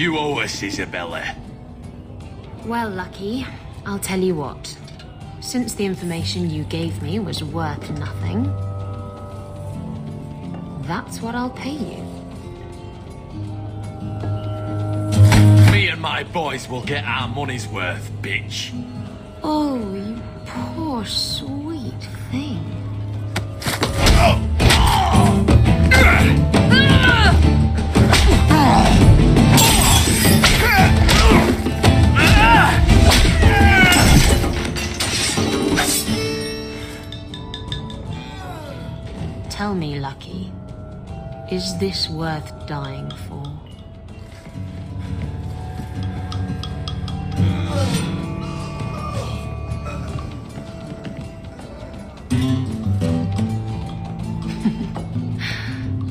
You owe us, Isabela. Well, Lucky, I'll tell you what. Since the information you gave me was worth nothing, that's what I'll pay you. Me and my boys will get our money's worth, bitch. Oh, you poor, sweet thing. Tell me, Lucky, is this worth dying for?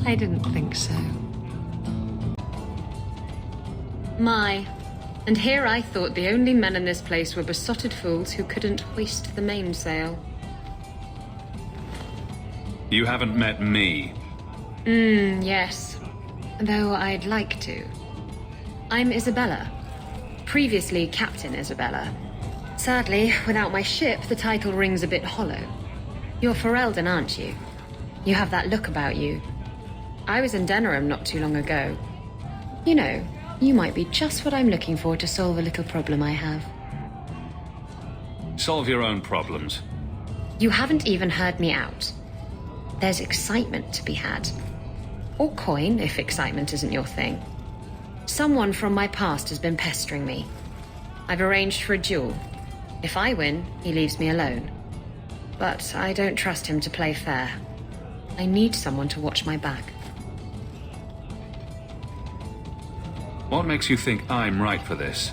I didn't think so. And here I thought the only men in this place were besotted fools who couldn't hoist the mainsail. You haven't met me. Yes. Though I'd like to. I'm Isabela. Previously Captain Isabela. Sadly, without my ship, the title rings a bit hollow. You're Ferelden, aren't you? You have that look about you. I was in Denerim not too long ago. You know, you might be just what I'm looking for to solve a little problem I have. Solve your own problems. You haven't even heard me out. There's excitement to be had. Or coin, if excitement isn't your thing. Someone from my past has been pestering me. I've arranged for a duel. If I win, he leaves me alone. But I don't trust him to play fair. I need someone to watch my back. What makes you think I'm right for this?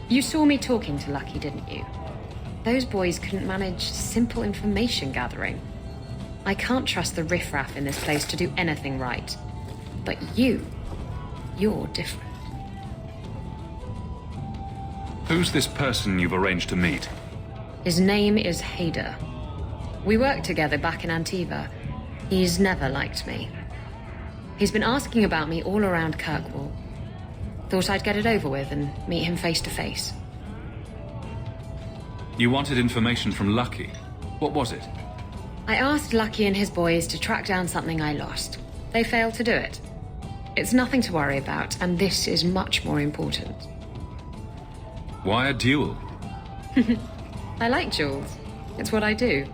You saw me talking to Lucky, didn't you? Those boys couldn't manage simple information gathering. I can't trust the riffraff in this place to do anything right. But you're different. Who's this person you've arranged to meet? His name is Hader. We worked together back in Antiva. He's never liked me. He's been asking about me all around Kirkwall. Thought I'd get it over with and meet him face to face. You wanted information from Lucky. What was it? I asked Lucky and his boys to track down something I lost. They failed to do it. It's nothing to worry about, and this is much more important. Why a duel? I like duels. It's what I do.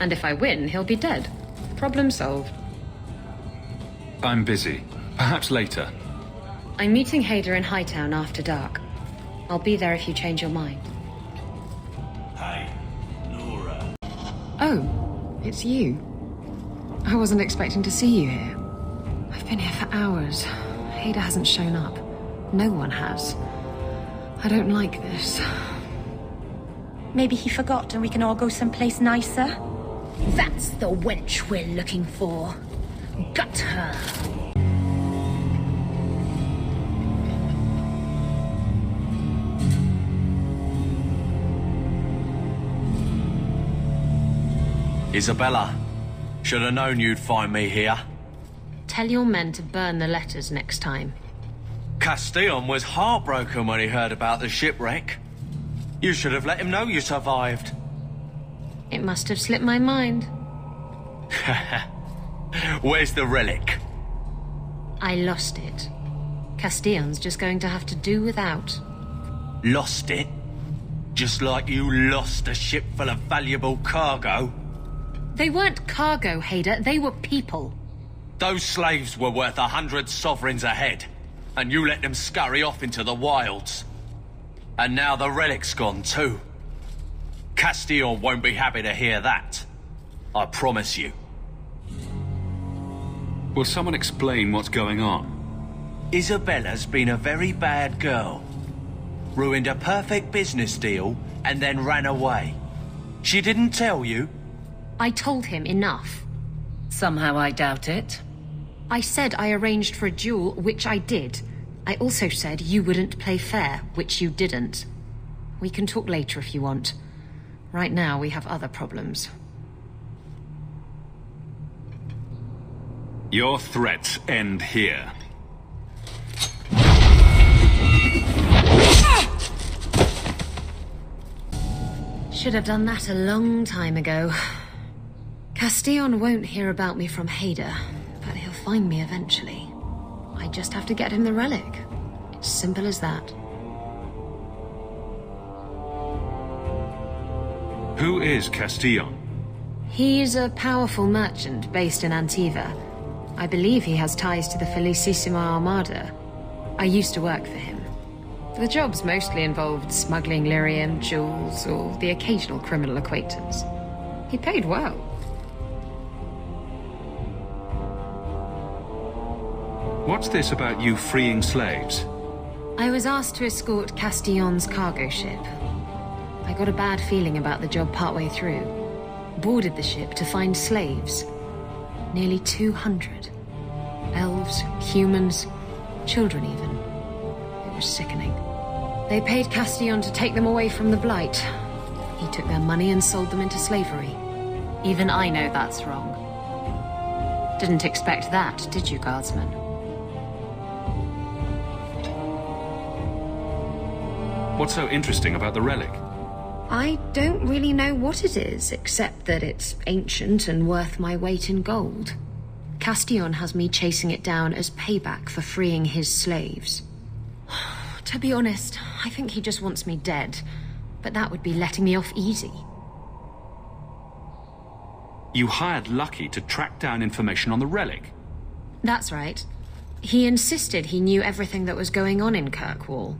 And if I win, he'll be dead. Problem solved. I'm busy. Perhaps later. I'm meeting Hader in Hightown after dark. I'll be there if you change your mind. Hey, Nora. Oh, it's you. I wasn't expecting to see you here. I've been here for hours. Hader hasn't shown up. No one has. I don't like this. Maybe he forgot and we can all go someplace nicer? That's the wench we're looking for. Got her. Isabela, should have known you'd find me here. Tell your men to burn the letters next time. Castillon was heartbroken when he heard about the shipwreck. You should have let him know you survived. It must have slipped my mind. Where's the relic? I lost it. Castillon's just going to have to do without. Lost it? Just like you lost a ship full of valuable cargo? They weren't cargo, Hader. They were people. Those slaves were worth 100 sovereigns a head, and you let them scurry off into the wilds. And now the relic's gone too. Castillon won't be happy to hear that. I promise you. Will someone explain what's going on? Isabela's been a very bad girl. Ruined a perfect business deal and then ran away. She didn't tell you? I told him enough. Somehow I doubt it. I said I arranged for a duel, which I did. I also said you wouldn't play fair, which you didn't. We can talk later if you want. Right now, we have other problems. Your threats end here. Should have done that a long time ago. Castillon won't hear about me from Hader, but he'll find me eventually. I just have to get him the relic. It's simple as that. Who is Castillon? He's a powerful merchant based in Antiva. I believe he has ties to the Felicissima Armada. I used to work for him. The jobs mostly involved smuggling lyrium, jewels, or the occasional criminal acquaintance. He paid well. What's this about you freeing slaves? I was asked to escort Castillon's cargo ship. I got a bad feeling about the job partway through. Boarded the ship to find slaves. Nearly 200. Elves, humans, children even. It was sickening. They paid Castillon to take them away from the Blight. He took their money and sold them into slavery. Even I know that's wrong. Didn't expect that, did you, Guardsman? What's so interesting about the relic? I don't really know what it is, except that it's ancient and worth my weight in gold. Castillon has me chasing it down as payback for freeing his slaves. To be honest, I think he just wants me dead, but that would be letting me off easy. You hired Lucky to track down information on the relic? That's right. He insisted he knew everything that was going on in Kirkwall.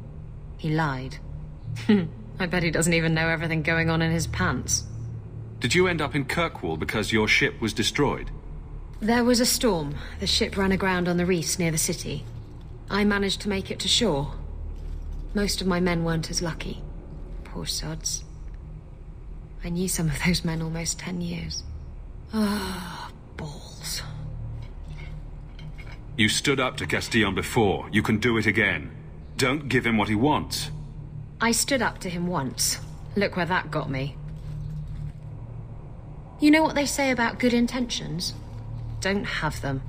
He lied. I bet he doesn't even know everything going on in his pants. Did you end up in Kirkwall because your ship was destroyed? There was a storm. The ship ran aground on the reefs near the city. I managed to make it to shore. Most of my men weren't as lucky. Poor sods. I knew some of those men almost 10 years. Ah, balls. You stood up to Castillon before. You can do it again. Don't give him what he wants. I stood up to him once. Look where that got me. You know what they say about good intentions? Don't have them.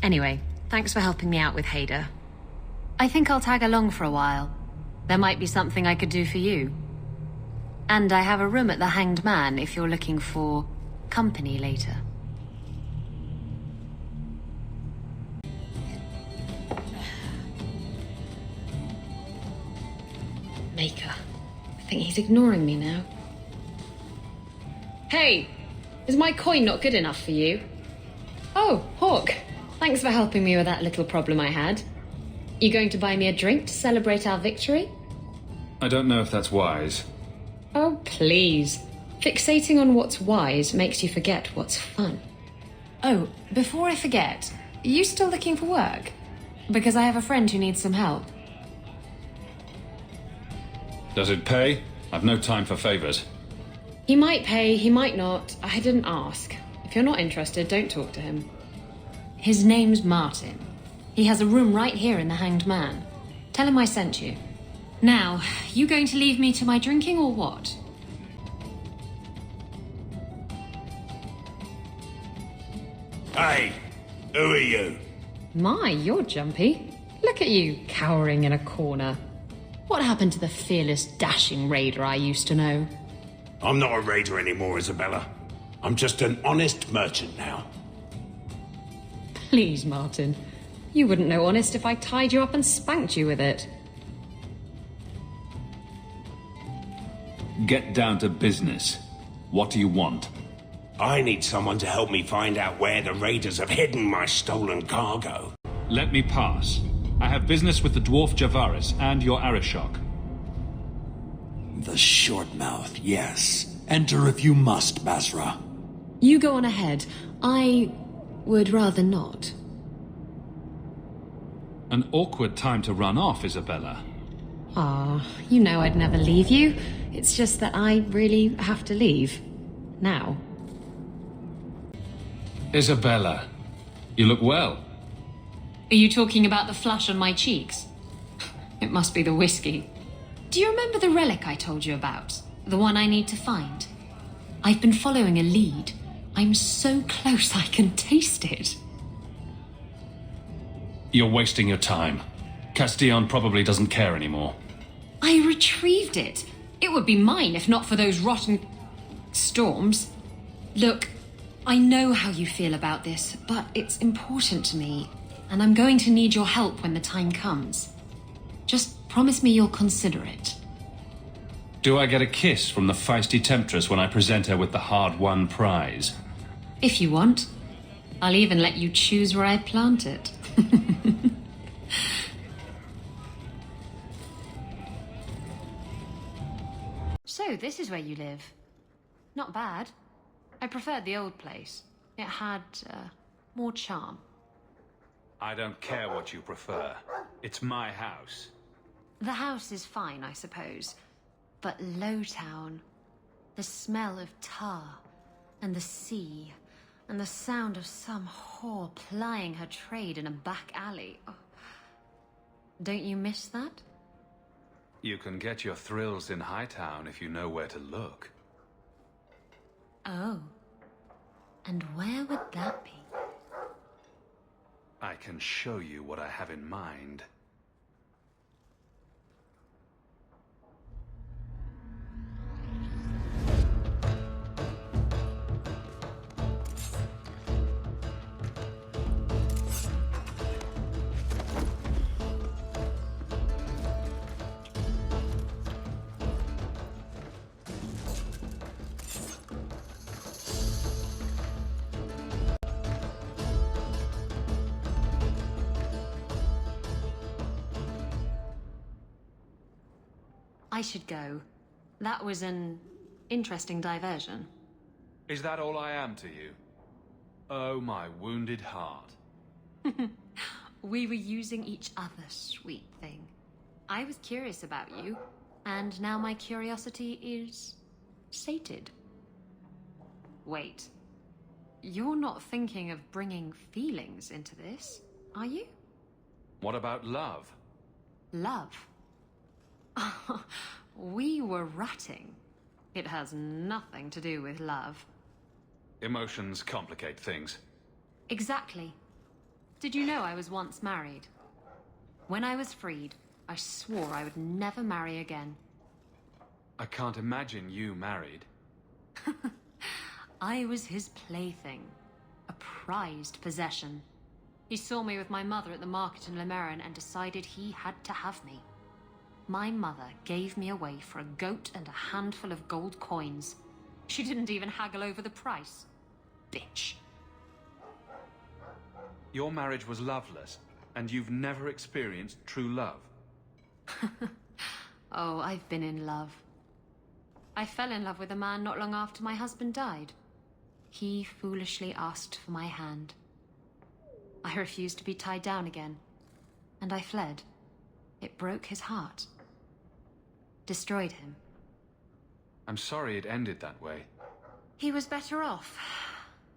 Anyway, thanks for helping me out with Hader. I think I'll tag along for a while. There might be something I could do for you. And I have a room at the Hanged Man if you're looking for company later. Maker. I think he's ignoring me now. Hey! Is my coin not good enough for you? Oh, Hawk. Thanks for helping me with that little problem I had. You going to buy me a drink to celebrate our victory? I don't know if that's wise. Oh, please. Fixating on what's wise makes you forget what's fun. Oh, before I forget, are you still looking for work? Because I have a friend who needs some help. Does it pay? I've no time for favors. He might pay, he might not. I didn't ask. If you're not interested, don't talk to him. His name's Martin. He has a room right here in the Hanged Man. Tell him I sent you. Now, you going to leave me to my drinking or what? Hey, who are you? My, you're jumpy. Look at you, cowering in a corner. What happened to the fearless, dashing raider I used to know? I'm not a raider anymore, Isabela. I'm just an honest merchant now. Please, Martin. You wouldn't know honest if I tied you up and spanked you with it. Get down to business. What do you want? I need someone to help me find out where the raiders have hidden my stolen cargo. Let me pass. I have business with the dwarf Javaris and your Arishok. The short mouth, yes. Enter if you must, Basra. You go on ahead. I would rather not. An awkward time to run off, Isabela. Ah, you know I'd never leave you. It's just that I really have to leave. Now. Isabela, you look well. Are you talking about the flush on my cheeks? It must be the whiskey. Do you remember the relic I told you about? The one I need to find? I've been following a lead. I'm so close I can taste it. You're wasting your time. Castillon probably doesn't care anymore. I retrieved it. It would be mine if not for those rotten storms. Look, I know how you feel about this, but it's important to me, and I'm going to need your help when the time comes. Just promise me you'll consider it. Do I get a kiss from the feisty temptress when I present her with the hard-won prize? If you want. I'll even let you choose where I plant it. So, this is where you live. Not bad. I preferred the old place. It had, more charm. I don't care what you prefer. It's my house. The house is fine, I suppose. But Lowtown... the smell of tar, and the sea, and the sound of some whore plying her trade in a back alley. Oh. Don't you miss that? You can get your thrills in Hightown if you know where to look. Oh. And where would that be? I can show you what I have in mind. I should go. That was an interesting diversion. Is that all I am to you? Oh, my wounded heart. We were using each other, sweet thing. I was curious about you, and now my curiosity is... sated. Wait. You're not thinking of bringing feelings into this, are you? What about love? Love? We were ratting. It has nothing to do with love. Emotions complicate things. Exactly. Did you know I was once married? When I was freed, I swore I would never marry again. I can't imagine you married. I was his plaything. A prized possession. He saw me with my mother at the market in Lemerin and decided he had to have me. My mother gave me away for a goat and a handful of gold coins. She didn't even haggle over the price. Bitch. Your marriage was loveless, and you've never experienced true love. Oh, I've been in love. I fell in love with a man not long after my husband died. He foolishly asked for my hand. I refused to be tied down again, and I fled. It broke his heart. Destroyed him. I'm sorry it ended that way. He was better off.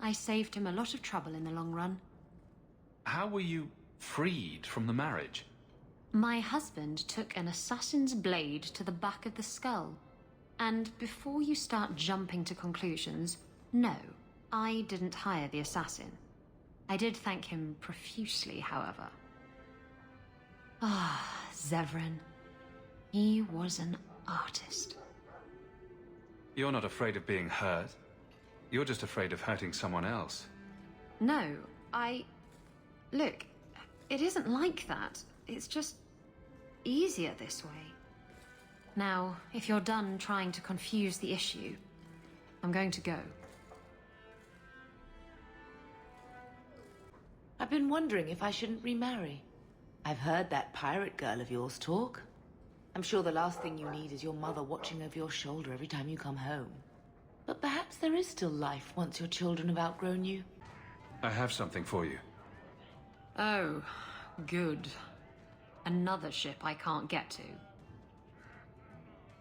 I saved him a lot of trouble in the long run. How were you freed from the marriage? My husband took an assassin's blade to the back of the skull. And before you start jumping to conclusions, no, I didn't hire the assassin. I did thank him profusely, however. Ah, Zevran. He was an artist. You're not afraid of being hurt. You're just afraid of hurting someone else. No, Look, it isn't like that. It's just easier this way. Now, if you're done trying to confuse the issue, I'm going to go. I've been wondering if I shouldn't remarry. I've heard that pirate girl of yours talk. I'm sure the last thing you need is your mother watching over your shoulder every time you come home. But perhaps there is still life once your children have outgrown you. I have something for you. Oh, good. Another ship I can't get to.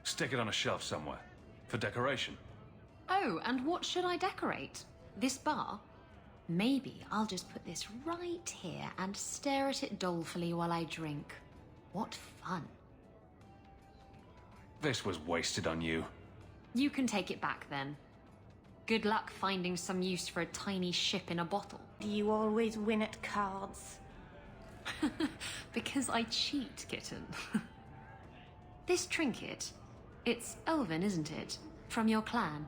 Stick it on a shelf somewhere. For decoration. Oh, and what should I decorate? This bar? Maybe I'll just put this right here and stare at it dolefully while I drink. What fun. This was wasted on you. You can take it back then. Good luck finding some use for a tiny ship in a bottle. Do you always win at cards? Because I cheat, kitten. This trinket, It's Elvin, isn't it? From your clan.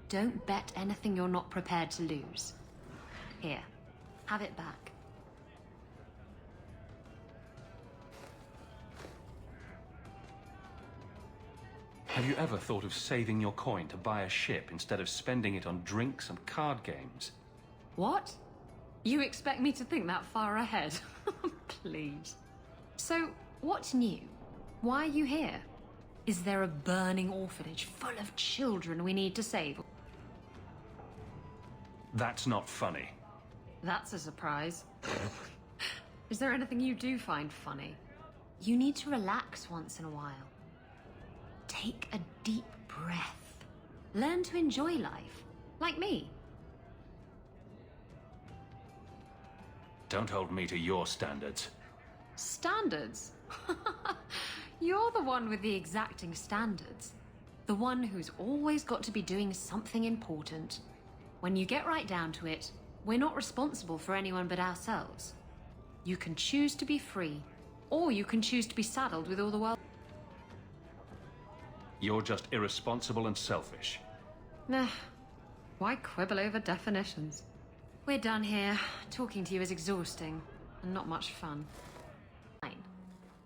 Don't bet anything you're not prepared to lose. Here, have it back. Have you ever thought of saving your coin to buy a ship instead of spending it on drinks and card games? What? You expect me to think that far ahead? Please. So, what's new? Why are you here? Is there a burning orphanage full of children we need to save? That's not funny. That's a surprise. Is there anything you do find funny? You need to relax once in a while. Take a deep breath. Learn to enjoy life, like me. Don't hold me to your standards. Standards? You're the one with the exacting standards. The one who's always got to be doing something important. When you get right down to it, we're not responsible for anyone but ourselves. You can choose to be free, or you can choose to be saddled with all the world. You're just irresponsible and selfish. Nah, why quibble over definitions? We're done here. Talking to you is exhausting, and not much fun. Fine.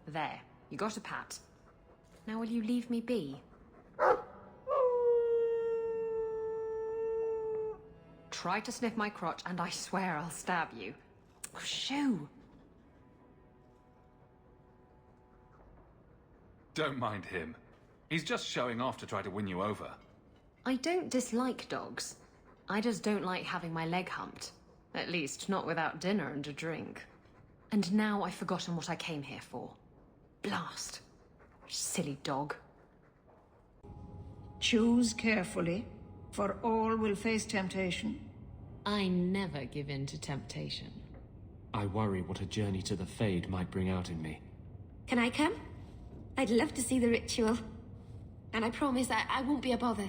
There, you got a pat. Now will you leave me be? Try to sniff my crotch, and I swear I'll stab you. Oh, shoo! Don't mind him. He's just showing off to try to win you over. I don't dislike dogs. I just don't like having my leg humped. At least, not without dinner and a drink. And now I've forgotten what I came here for. Blast. Silly dog. Choose carefully, for all will face temptation. I never give in to temptation. I worry what a journey to the Fade might bring out in me. Can I come? I'd love to see the ritual. And I promise I won't be a bother.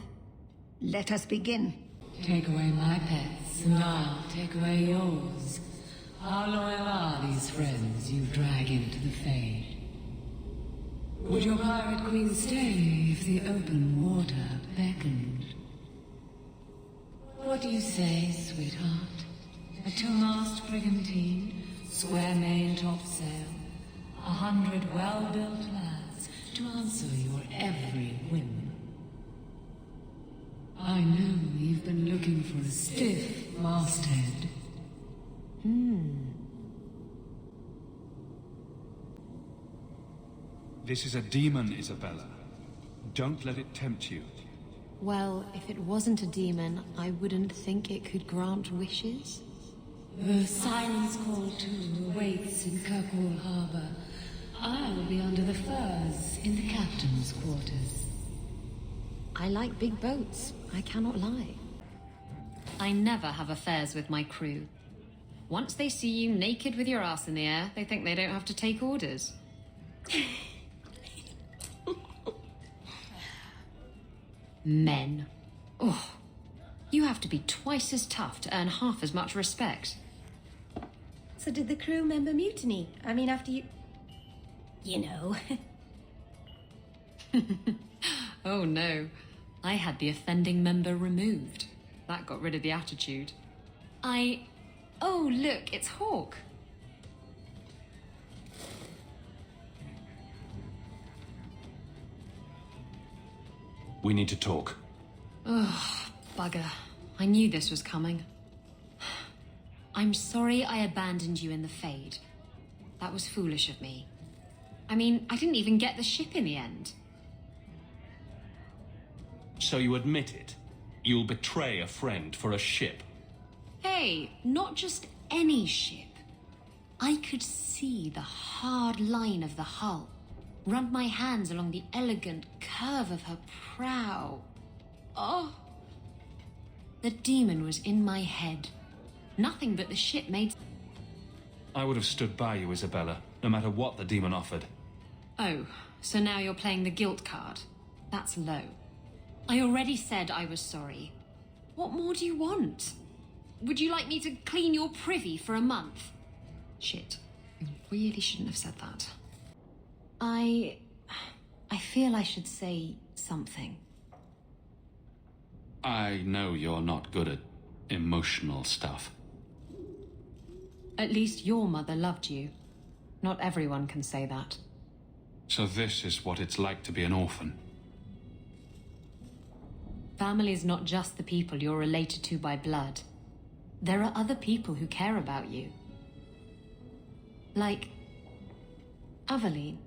Let us begin. Take away my pets, and I'll take away yours. How loyal are these friends you drag into the Fade? Would your pirate queen stay if the open water beckoned? What do you say, sweetheart? A two-mast brigantine, square main topsail, 100 well-built lads to answer your every whim. I know you've been looking for a stiff masthead. This is a demon, Isabela. Don't let it tempt you. Well, if it wasn't a demon, I wouldn't think it could grant wishes. The Silence Call 2 awaits in Kirkwall Harbor. I will be under the firs in the captain's quarters. I like big boats, I cannot lie. I never have affairs with my crew. Once they see you naked with your ass in the air, they think they don't have to take orders. Men. Oh, you have to be twice as tough to earn half as much respect. So did the crew member mutiny? I mean, after you... You know. Oh no, I had the offending member removed. That got rid of the attitude. Oh look, it's Hawk. We need to talk. Ugh, bugger. I knew this was coming. I'm sorry I abandoned you in the Fade. That was foolish of me. I mean, I didn't even get the ship in the end. So you admit it? You'll betray a friend for a ship? Hey, not just any ship. I could see the hard line of the hull. Run my hands along the elegant curve of her prow. Oh! The demon was in my head. Nothing but the ship made... I would have stood by you, Isabela, no matter what the demon offered. Oh, so now you're playing the guilt card. That's low. I already said I was sorry. What more do you want? Would you like me to clean your privy for a month? Shit, I really shouldn't have said that. I feel I should say something. I know you're not good at emotional stuff. At least your mother loved you. Not everyone can say that. So this is what it's like to be an orphan. Family's not just the people you're related to by blood. There are other people who care about you. Like Aveline.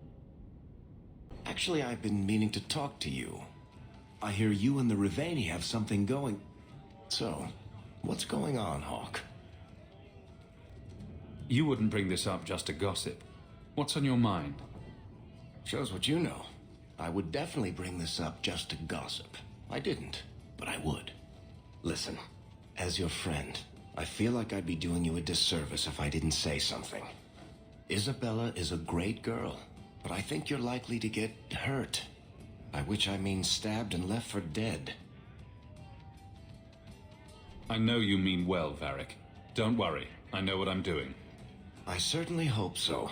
Actually, I've been meaning to talk to you. I hear you and the Riveni have something going. So, what's going on, Hawk? You wouldn't bring this up just to gossip. What's on your mind? Shows what you know. I would definitely bring this up just to gossip. I didn't, but I would. Listen, as your friend, I feel like I'd be doing you a disservice if I didn't say something. Isabela is a great girl, but I think you're likely to get hurt. By which I mean stabbed and left for dead. I know you mean well, Varric. Don't worry, I know what I'm doing. I certainly hope so.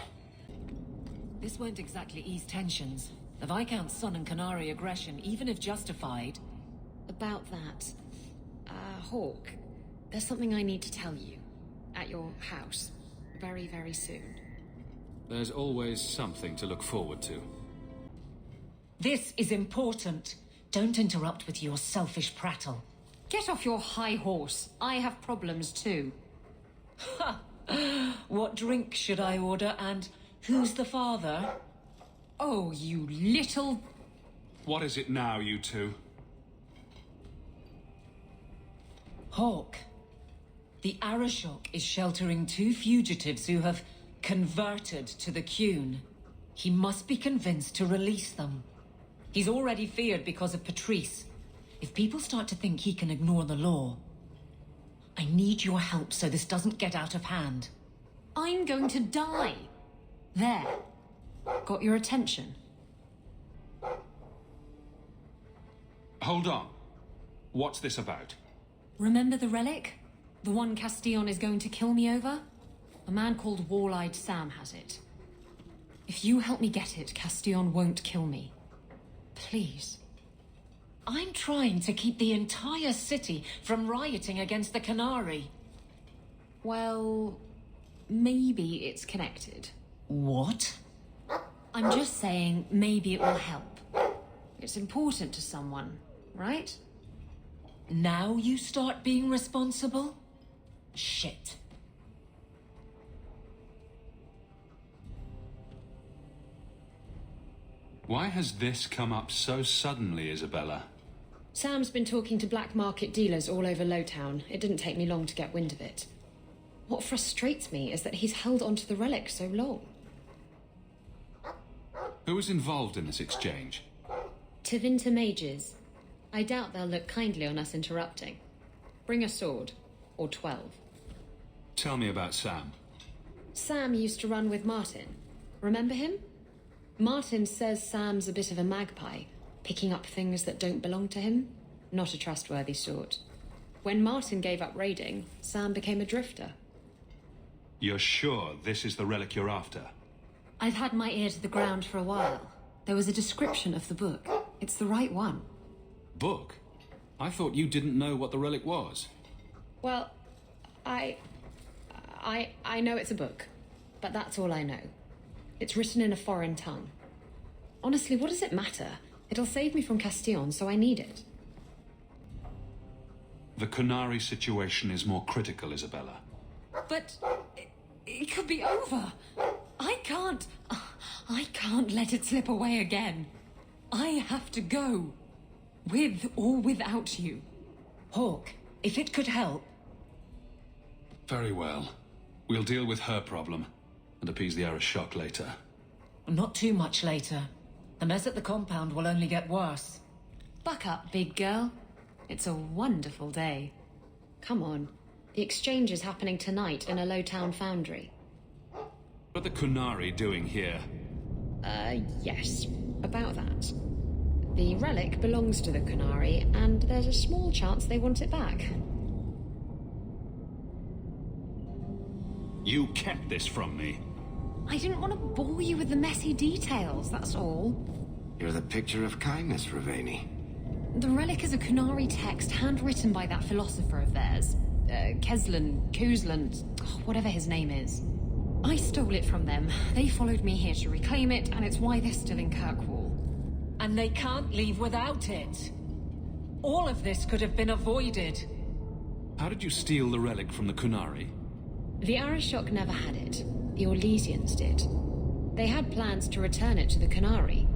This won't exactly ease tensions. The Viscount's son and Canary aggression, even if justified... About that, Hawk, there's something I need to tell you. At your house. Very, very soon. There's always something to look forward to. This is important. Don't interrupt with your selfish prattle. Get off your high horse. I have problems too. Ha! What drink should I order, and who's the father? Oh, you little... What is it now, you two? Hawk. The Arashok is sheltering 2 fugitives who have converted to the Qun. He must be convinced to release them. He's already feared because of Patrice. If people start to think he can ignore the law... I need your help so this doesn't get out of hand. I'm going to die. There. Got your attention? Hold on. What's this about? Remember the relic? The one Castillon is going to kill me over? A man called Wall-Eyed Sam has it. If you help me get it, Castillon won't kill me. Please. I'm trying to keep the entire city from rioting against the Canary. Well, maybe it's connected. What? I'm just saying maybe it will help. It's important to someone, right? Now you start being responsible? Shit. Why has this come up so suddenly, Isabela? Sam's been talking to black market dealers all over Lowtown. It didn't take me long to get wind of it. What frustrates me is that he's held onto the relic so long. Who was involved in this exchange? Tevinter mages. I doubt they'll look kindly on us interrupting. Bring a sword. Or 12. Tell me about Sam. Sam used to run with Martin. Remember him? Martin says Sam's a bit of a magpie, picking up things that don't belong to him. Not a trustworthy sort. When Martin gave up raiding, Sam became a drifter. You're sure this is the relic you're after? I've had my ear to the ground for a while. There was a description of the book. It's the right one. Book? I thought you didn't know what the relic was. Well, I know it's a book, but that's all I know. It's written in a foreign tongue. Honestly, what does it matter? It'll save me from Castillon, so I need it. The Canary situation is more critical, Isabela. But it could be over. I can't let it slip away again. I have to go. With or without you. Hawk, if it could help... Very well. We'll deal with her problem and appease the Arashok later. Not too much later. The mess at the compound will only get worse. Buck up, big girl. It's a wonderful day. Come on. The exchange is happening tonight in a Lowtown foundry. What are the Canary doing here? Yes. About that. The relic belongs to the Canary, and there's a small chance they want it back. You kept this from me. I didn't want to bore you with the messy details, that's all. You're the picture of kindness, Ravani. The relic is a Kunari text handwritten by that philosopher of theirs. Kuzland, whatever his name is. I stole it from them. They followed me here to reclaim it, and it's why they're still in Kirkwall. And they can't leave without it. All of this could have been avoided. How did you steal the relic from the Kunari? The Arishok never had it. The Orlesians did. They had plans to return it to the Kunari.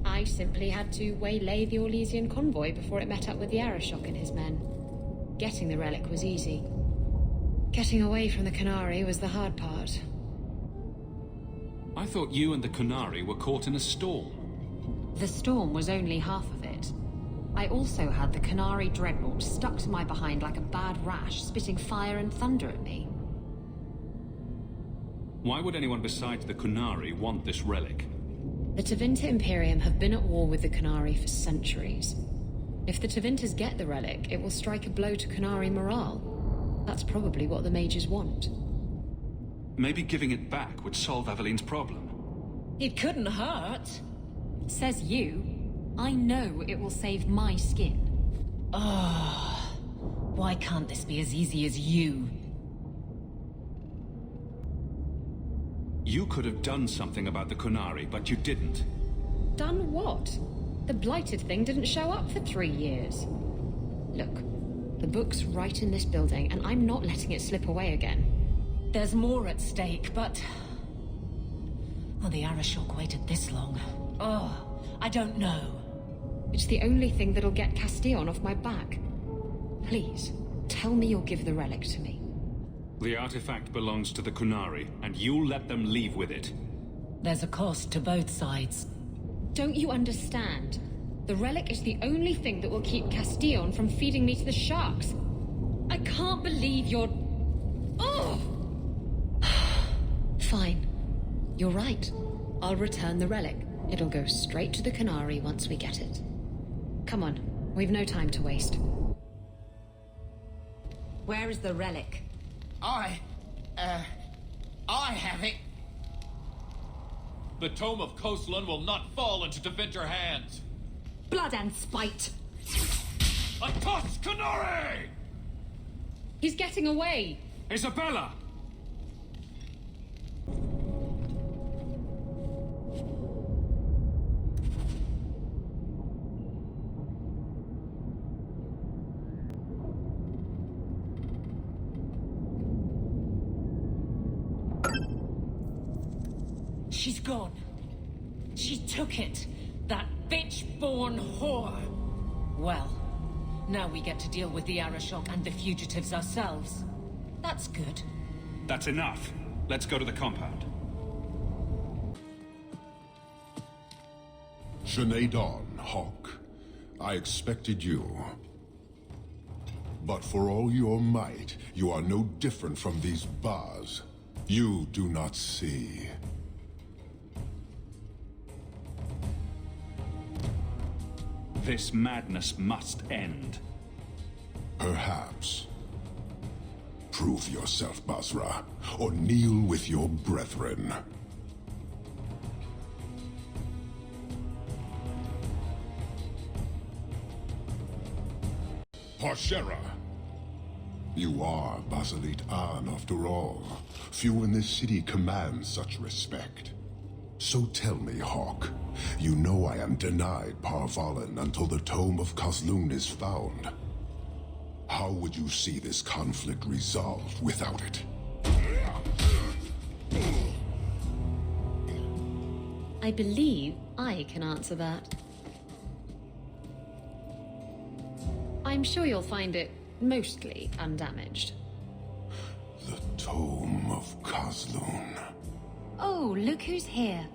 I simply had to waylay the Orlesian convoy before it met up with the Arishok and his men. Getting the relic was easy. Getting away from the Kunari was the hard part. I thought you and the Kunari were caught in a storm. The storm was only half of it. I also had the Kunari dreadnought stuck to my behind like a bad rash, spitting fire and thunder at me. Why would anyone besides the Kunari want this relic? The Tevinter Imperium have been at war with the Kunari for centuries. If the Tevinters get the relic, it will strike a blow to Kunari morale. That's probably what the mages want. Maybe giving it back would solve Evelyn's problem. It couldn't hurt. Says you. I know it will save my skin. Why can't this be as easy as you? You could have done something about the Kunari, but you didn't. Done what? The blighted thing didn't show up for 3 years. Look, the book's right in this building, and I'm not letting it slip away again. There's more at stake, but... Oh, the Arishok waited this long. I don't know. It's the only thing that'll get Castillon off my back. Please, tell me you'll give the relic to me. The artifact belongs to the Kunari, and you'll let them leave with it. There's a cost to both sides. Don't you understand? The relic is the only thing that will keep Castillon from feeding me to the sharks. I can't believe you're... Fine. You're right. I'll return the relic. It'll go straight to the Kunari once we get it. Come on, we've no time to waste. Where is the relic? I have it. The Tome of Koslan will not fall into Tevinter hands. Blood and spite. A toss, Kunari! He's getting away! Isabela! She's gone. She took it. That bitch-born whore. Well, now we get to deal with the Arishok and the fugitives ourselves. That's good. That's enough. Let's go to the compound. Sinead Dawn, Hawk. I expected you. But for all your might, you are no different from these bars. You do not see. This madness must end. Perhaps. Prove yourself, Basra, or kneel with your brethren. Parshera! You are Basilit An, after all. Few in this city command such respect. So tell me, Hawk, you know I am denied Parvalan until the Tome of Koslan is found. How would you see this conflict resolved without it? I believe I can answer that. I'm sure you'll find it mostly undamaged. The Tome of Koslan. Oh, look who's here.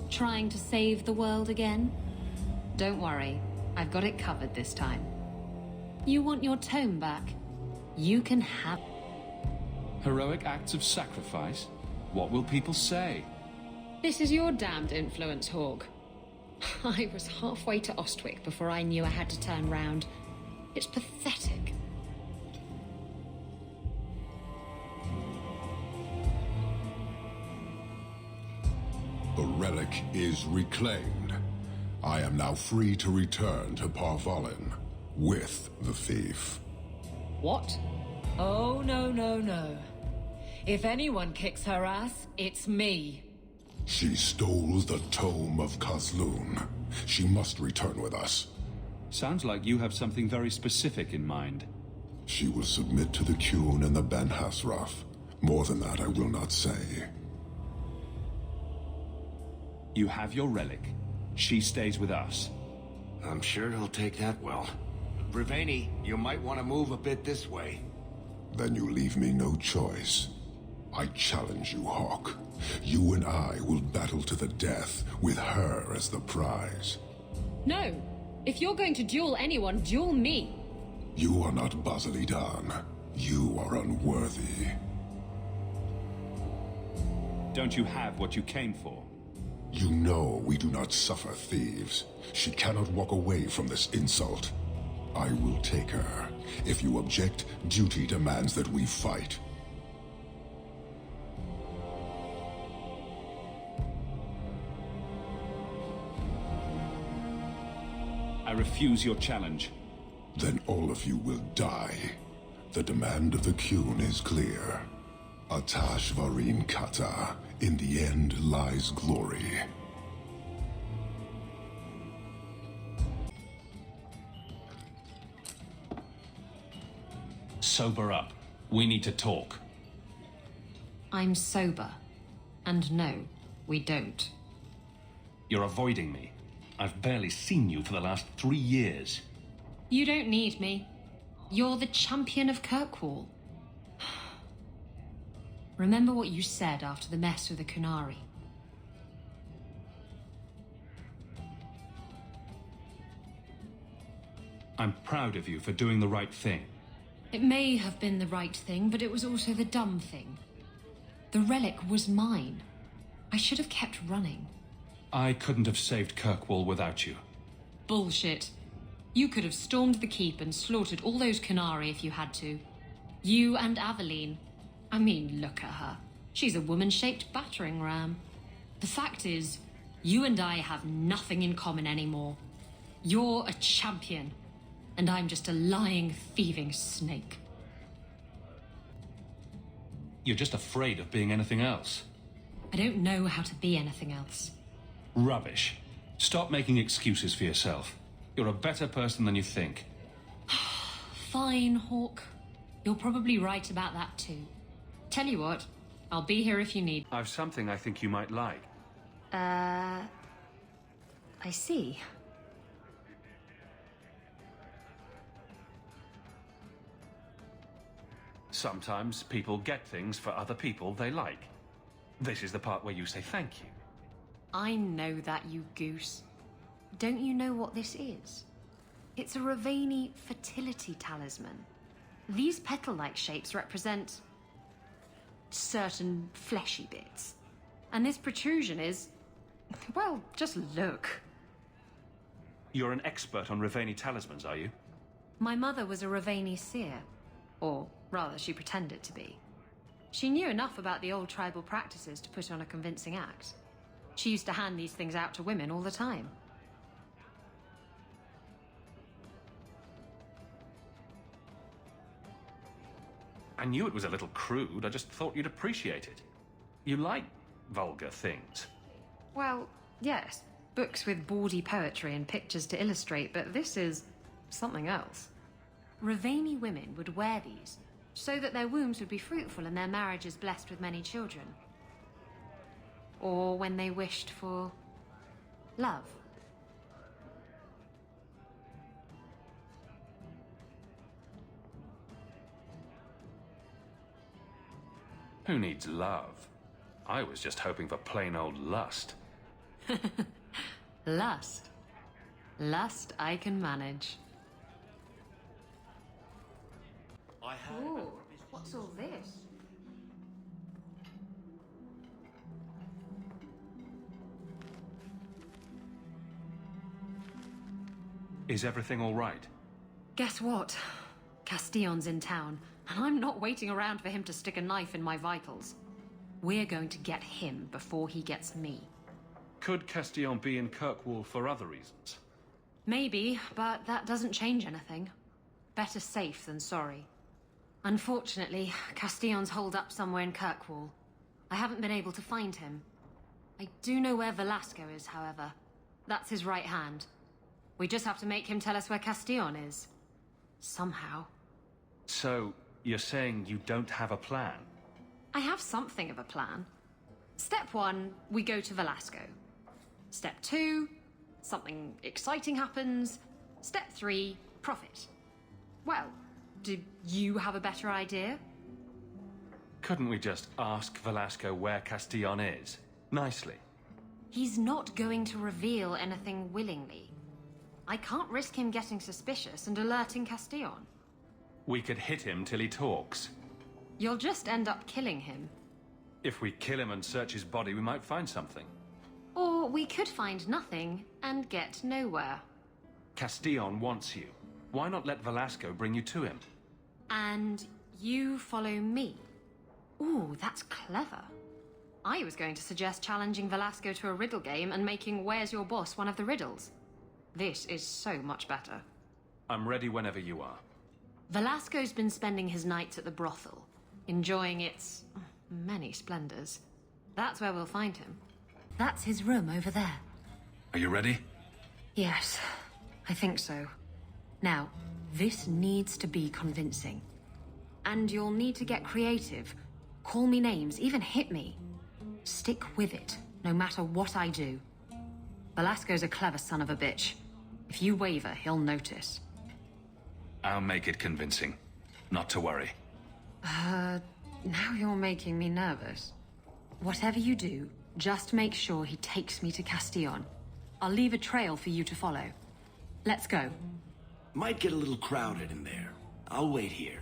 Trying to save the world again? Don't worry, I've got it covered this time. You want your tome back? You can have... Heroic acts of sacrifice? What will people say? This is your damned influence, Hawk. I was halfway to Ostwick before I knew I had to turn round. It's pathetic. The relic is reclaimed. I am now free to return to Parvalin with the thief. What? Oh, no, no, no. If anyone kicks her ass, it's me. She stole the Tome of Kazloon. She must return with us. Sounds like you have something very specific in mind. She will submit to the Qun and the Ben Hasraf. More than that I will not say. You have your relic. She stays with us. I'm sure he'll take that well. Breveni, you might want to move a bit this way. Then you leave me no choice. I challenge you, Hawk. You and I will battle to the death, with her as the prize. No. If you're going to duel anyone, duel me. You are not Basilidan. You are unworthy. Don't you have what you came for? You know we do not suffer thieves. She cannot walk away from this insult. I will take her. If you object, duty demands that we fight. I refuse your challenge. Then all of you will die. The demand of the Qun is clear. Atash Varin Kata. In the end lies glory. Sober up. We need to talk. I'm sober. And no, we don't. You're avoiding me. I've barely seen you for the last 3 years. You don't need me. You're the champion of Kirkwall. Remember what you said after the mess with the Kunari. I'm proud of you for doing the right thing. It may have been the right thing, but it was also the dumb thing. The relic was mine. I should have kept running. I couldn't have saved Kirkwall without you. Bullshit. You could have stormed the keep and slaughtered all those Kunari if you had to. You and Aveline. I mean, look at her. She's a woman-shaped battering ram. The fact is, you and I have nothing in common anymore. You're a champion, and I'm just a lying, thieving snake. You're just afraid of being anything else. I don't know how to be anything else. Rubbish. Stop making excuses for yourself. You're a better person than you think. Fine, Hawk. You're probably right about that too. Tell you what, I'll be here if you need. I've something I think you might like. I see. Sometimes people get things for other people they like. This is the part where you say thank you. I know that, you goose. Don't you know what this is? It's a Ravani fertility talisman. These petal-like shapes represent certain fleshy bits. And this protrusion is... well, just look. You're an expert on Ravani talismans, are you? My mother was a Ravani seer. Or, rather, she pretended to be. She knew enough about the old tribal practices to put on a convincing act. She used to hand these things out to women all the time. I knew it was a little crude, I just thought you'd appreciate it. You like vulgar things. Well, yes. Books with bawdy poetry and pictures to illustrate, but this is something else. Ravani women would wear these, so that their wombs would be fruitful and their marriages blessed with many children. Or when they wished for love. Who needs love? I was just hoping for plain old lust. Lust. Lust I can manage. Ooh, what's all this? Is everything all right? Guess what? Castillon's in town, and I'm not waiting around for him to stick a knife in my vitals. We're going to get him before he gets me. Could Castillon be in Kirkwall for other reasons? Maybe, but that doesn't change anything. Better safe than sorry. Unfortunately, Castillon's holed up somewhere in Kirkwall. I haven't been able to find him. I do know where Velasco is, however. That's his right hand. We just have to make him tell us where Castillon is. Somehow. So, you're saying you don't have a plan? I have something of a plan. Step 1, we go to Velasco. Step 2, something exciting happens. Step 3, profit. Well, do you have a better idea? Couldn't we just ask Velasco where Castillon is? Nicely. He's not going to reveal anything willingly. I can't risk him getting suspicious and alerting Castillon. We could hit him till he talks. You'll just end up killing him. If we kill him and search his body, we might find something. Or we could find nothing and get nowhere. Castillon wants you. Why not let Velasco bring you to him? And you follow me. Ooh, that's clever. I was going to suggest challenging Velasco to a riddle game and making Where's Your Boss one of the riddles. This is so much better. I'm ready whenever you are. Velasco's been spending his nights at the brothel, enjoying its many splendors. That's where we'll find him. That's his room over there. Are you ready? Yes, I think so. Now, this needs to be convincing. And you'll need to get creative. Call me names, even hit me. Stick with it, no matter what I do. Velasco's a clever son of a bitch. If you waver, he'll notice. I'll make it convincing. Not to worry. Now you're making me nervous. Whatever you do, just make sure he takes me to Castillon. I'll leave a trail for you to follow. Let's go. Might get a little crowded in there. I'll wait here.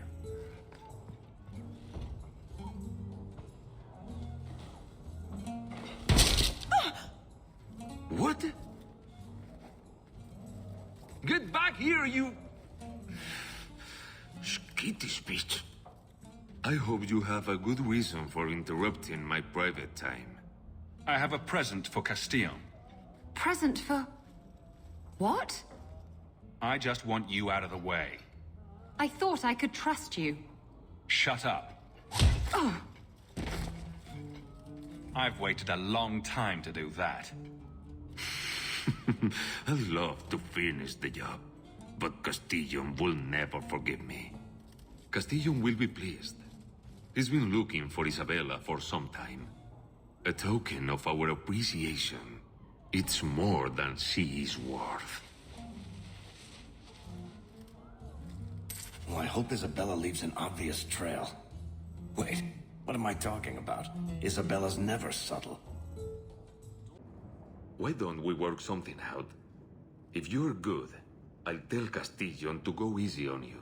What? Get back here, you... skittish bitch. I hope you have a good reason for interrupting my private time. I have a present for Castillon. Present for... what? I just want you out of the way. I thought I could trust you. Shut up. Oh. I've waited a long time to do that. I love to finish the job, but Castillon will never forgive me. Castillon will be pleased. He's been looking for Isabela for some time. A token of our appreciation. It's more than she is worth. Well, I hope Isabela leaves an obvious trail. Wait, what am I talking about? Isabella's never subtle. Why don't we work something out? If you're good, I'll tell Castillon to go easy on you.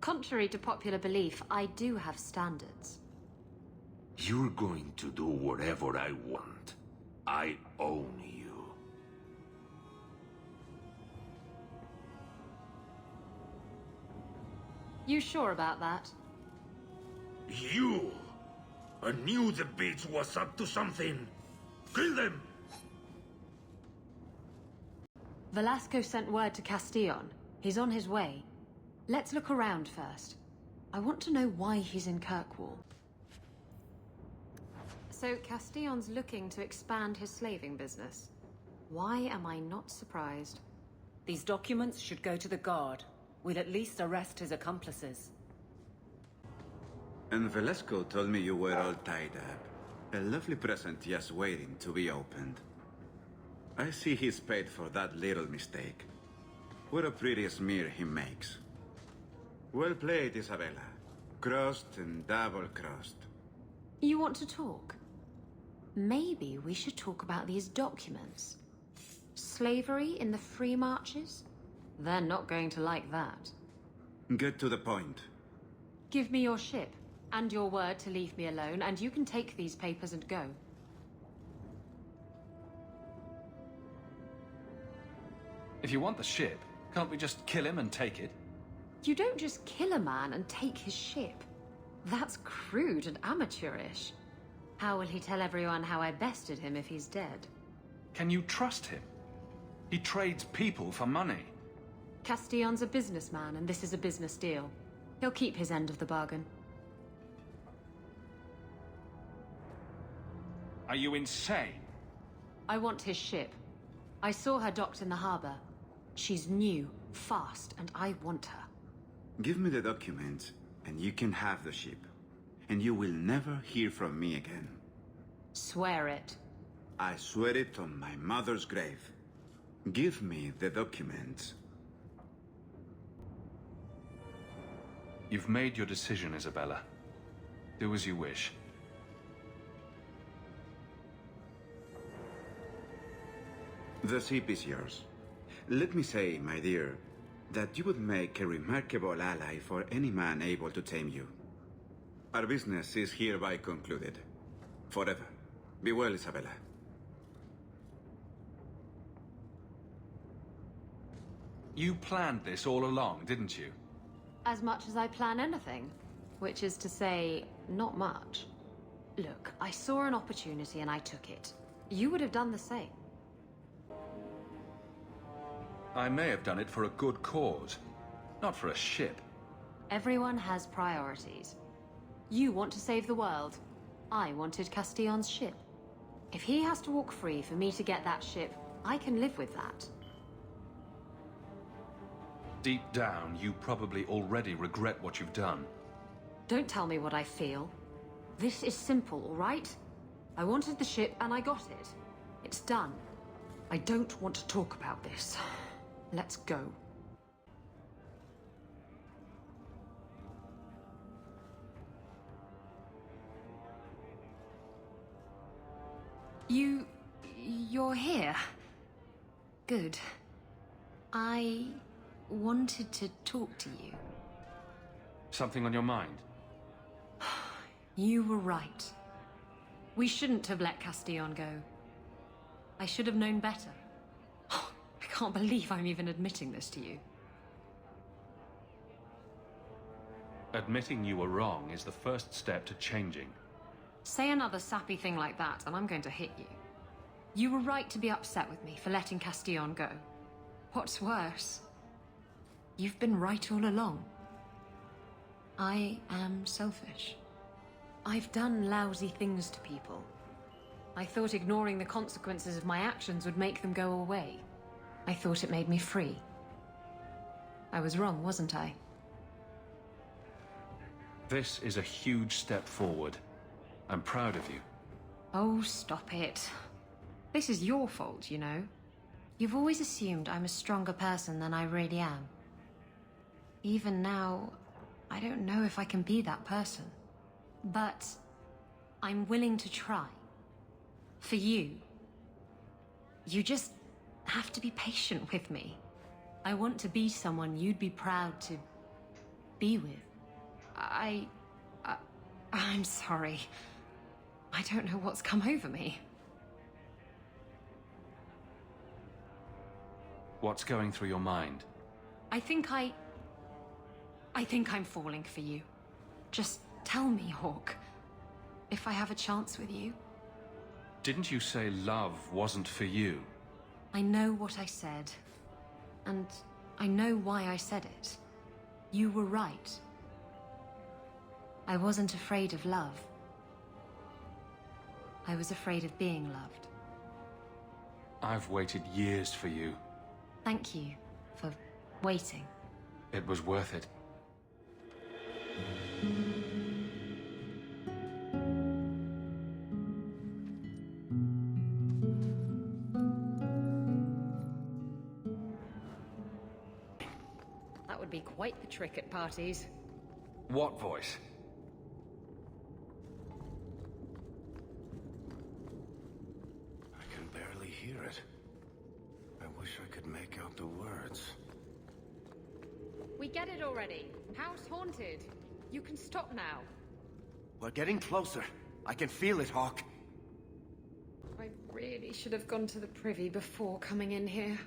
Contrary to popular belief, I do have standards. You're going to do whatever I want. I own you. You sure about that? You! I knew the bitch was up to something. Kill them! Velasco sent word to Castillon. He's on his way. Let's look around first. I want to know why he's in Kirkwall. So Castillon's looking to expand his slaving business. Why am I not surprised? These documents should go to the guard. We'll at least arrest his accomplices. And Velasco told me you were all tied up. A lovely present just waiting to be opened. I see he's paid for that little mistake. What a pretty smear he makes. Well played, Isabela. Crossed and double-crossed. You want to talk? Maybe we should talk about these documents. Slavery in the free marches? They're not going to like that. Get to the point. Give me your ship, and your word to leave me alone, and you can take these papers and go. If you want the ship, can't we just kill him and take it? You don't just kill a man and take his ship. That's crude and amateurish. How will he tell everyone how I bested him if he's dead? Can you trust him? He trades people for money. Castillon's a businessman, and this is a business deal. He'll keep his end of the bargain. Are you insane? I want his ship. I saw her docked in the harbor. She's new, fast, and I want her. Give me the document, and you can have the ship. And you will never hear from me again. Swear it. I swear it on my mother's grave. Give me the document. You've made your decision, Isabela. Do as you wish. The ship is yours. Let me say, my dear, that you would make a remarkable ally for any man able to tame you. Our business is hereby concluded. Forever. Be well, Isabela. You planned this all along, didn't you? As much as I plan anything. Which is to say, not much. Look, I saw an opportunity and I took it. You would have done the same. I may have done it for a good cause, not for a ship. Everyone has priorities. You want to save the world. I wanted Castillon's ship. If he has to walk free for me to get that ship, I can live with that. Deep down, you probably already regret what you've done. Don't tell me what I feel. This is simple, all right? I wanted the ship and I got it. It's done. I don't want to talk about this. Let's go. You're here. Good. I wanted to talk to you. Something on your mind? You were right. We shouldn't have let Castillon go. I should have known better. I can't believe I'm even admitting this to you. Admitting you were wrong is the first step to changing. Say another sappy thing like that, and I'm going to hit you. You were right to be upset with me for letting Castillon go. What's worse, you've been right all along. I am selfish. I've done lousy things to people. I thought ignoring the consequences of my actions would make them go away. I thought it made me free. I was wrong, wasn't I? This is a huge step forward. I'm proud of you. Oh, stop it. This is your fault, you know. You've always assumed I'm a stronger person than I really am. Even now, I don't know if I can be that person. But I'm willing to try. For you. You just have to be patient with me. I want to be someone you'd be proud to be with. I'm sorry. I don't know what's come over me. What's going through your mind? I think I'm falling for you. Just tell me, Hawk, if I have a chance with you. Didn't you say love wasn't for you? I know what I said. And I know why I said it. You were right. I wasn't afraid of love. I was afraid of being loved. I've waited years for you. Thank you for waiting. It was worth it. That would be quite the trick at parties. What voice? I can barely hear it. I wish I could make out the words. We get it already. House haunted. You can stop now. We're getting closer. I can feel it, Hawk. I really should have gone to the privy before coming in here.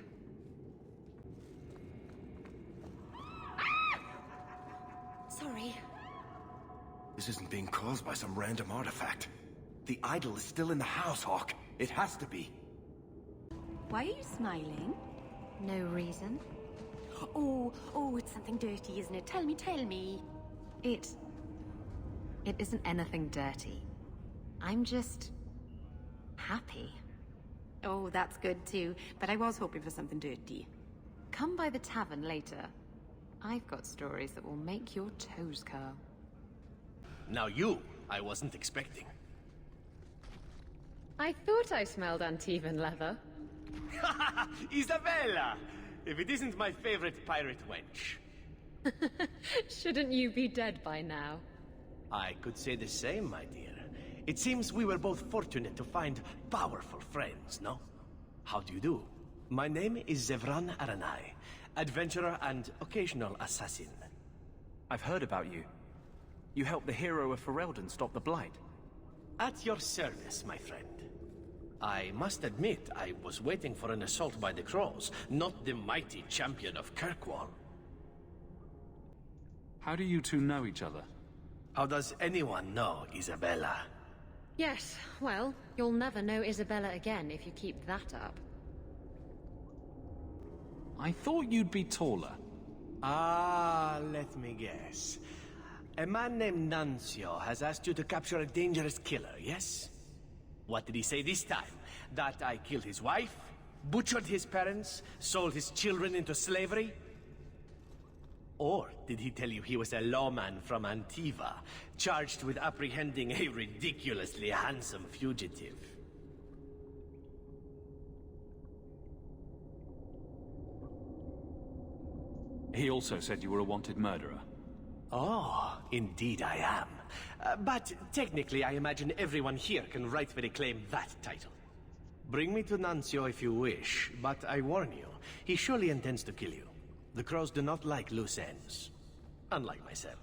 Sorry. This isn't being caused by some random artifact. The idol is still in the house, Hawk. It has to be. Why are you smiling? No reason. Oh, it's something dirty, isn't it? Tell me. It isn't anything dirty. I'm just happy. Oh, that's good too, but I was hoping for something dirty. Come by the tavern later. I've got stories that will make your toes curl. Now you, I wasn't expecting. I thought I smelled Antivan leather. Isabela! If it isn't my favorite pirate wench. Shouldn't you be dead by now? I could say the same, my dear. It seems we were both fortunate to find powerful friends, no? How do you do? My name is Zevran Aranai, adventurer and occasional assassin. I've heard about you. You helped the hero of Ferelden stop the Blight. At your service, my friend. I must admit, I was waiting for an assault by the Crows, not the mighty champion of Kirkwall. How do you two know each other? How does anyone know Isabela? Yes, well, you'll never know Isabela again if you keep that up. I thought you'd be taller. Ah, let me guess. A man named Nuncio has asked you to capture a dangerous killer, yes? What did he say this time? That I killed his wife, butchered his parents, sold his children into slavery? Or did he tell you he was a lawman from Antiva, charged with apprehending a ridiculously handsome fugitive? He also said you were a wanted murderer. Oh, indeed I am. But technically I imagine everyone here can rightfully claim that title. Bring me to Nuncio if you wish, but I warn you, he surely intends to kill you. The Crows do not like loose ends. Unlike myself.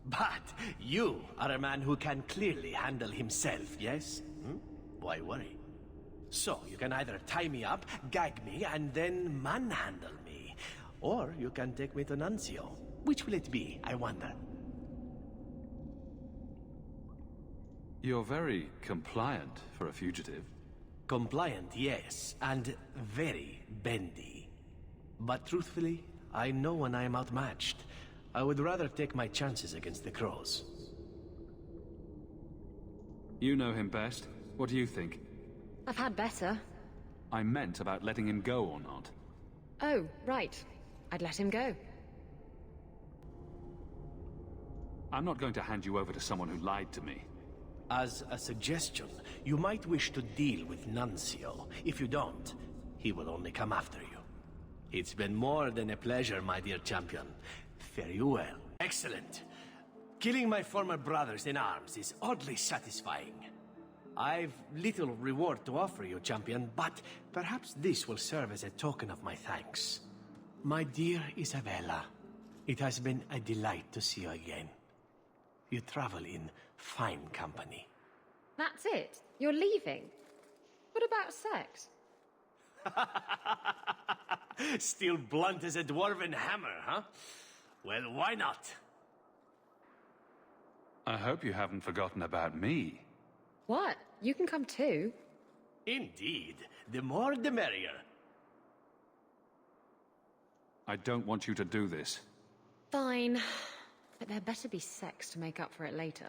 But you are a man who can clearly handle himself, yes? Why worry? So, you can either tie me up, gag me, and then manhandle me. Or you can take me to Nuncio. Which will it be, I wonder? You're very compliant for a fugitive. Compliant, yes, and very bendy. But truthfully, I know when I am outmatched. I would rather take my chances against the Crows. You know him best. What do you think? I've had better. I meant about letting him go or not. Oh, right. I'd let him go. I'm not going to hand you over to someone who lied to me. As a suggestion, you might wish to deal with Nuncio. If you don't, he will only come after you. It's been more than a pleasure, my dear champion. Fare you well. Excellent. Killing my former brothers in arms is oddly satisfying. I've little reward to offer you, champion, but perhaps this will serve as a token of my thanks. My dear Isabela, it has been a delight to see you again. You travel in fine company. That's it? You're leaving? What about sex? Still blunt as a dwarven hammer, huh? Well, why not? I hope you haven't forgotten about me. What? You can come too. Indeed. The more the merrier. I don't want you to do this. Fine. But there better be sex to make up for it later.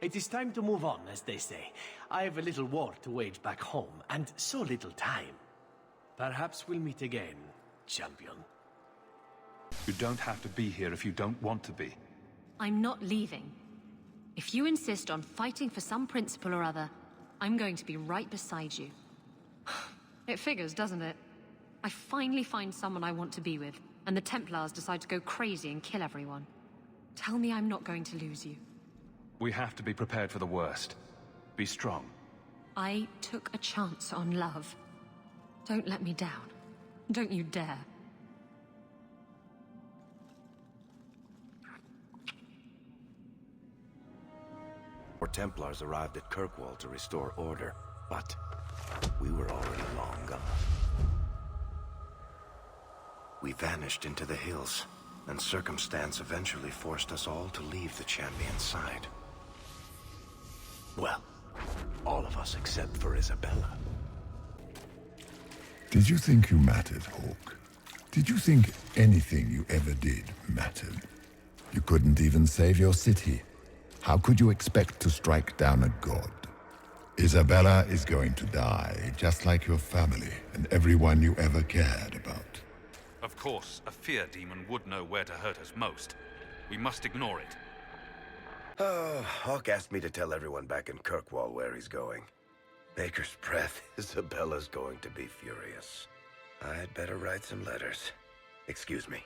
It is time to move on, as they say. I have a little war to wage back home, and so little time. Perhaps we'll meet again, champion. You don't have to be here if you don't want to be. I'm not leaving. If you insist on fighting for some principle or other, I'm going to be right beside you. It figures, doesn't it? I finally find someone I want to be with, and the Templars decide to go crazy and kill everyone. Tell me I'm not going to lose you. We have to be prepared for the worst. Be strong. I took a chance on love. Don't let me down. Don't you dare. Our Templars arrived at Kirkwall to restore order, but we were already long gone. We vanished into the hills, and circumstance eventually forced us all to leave the Champion's side. Well, All of us except for Isabela. Did you think you mattered, Hawk? Did you think anything you ever did mattered? You couldn't even save your city. How could you expect to strike down a god? Isabela is going to die, just like your family and everyone you ever cared about. Of course, a fear demon would know where to hurt us most. We must ignore it. Oh, Hawk asked me to tell everyone back in Kirkwall where he's going. Baker's breath, Isabela's going to be furious. I'd better write some letters. Excuse me.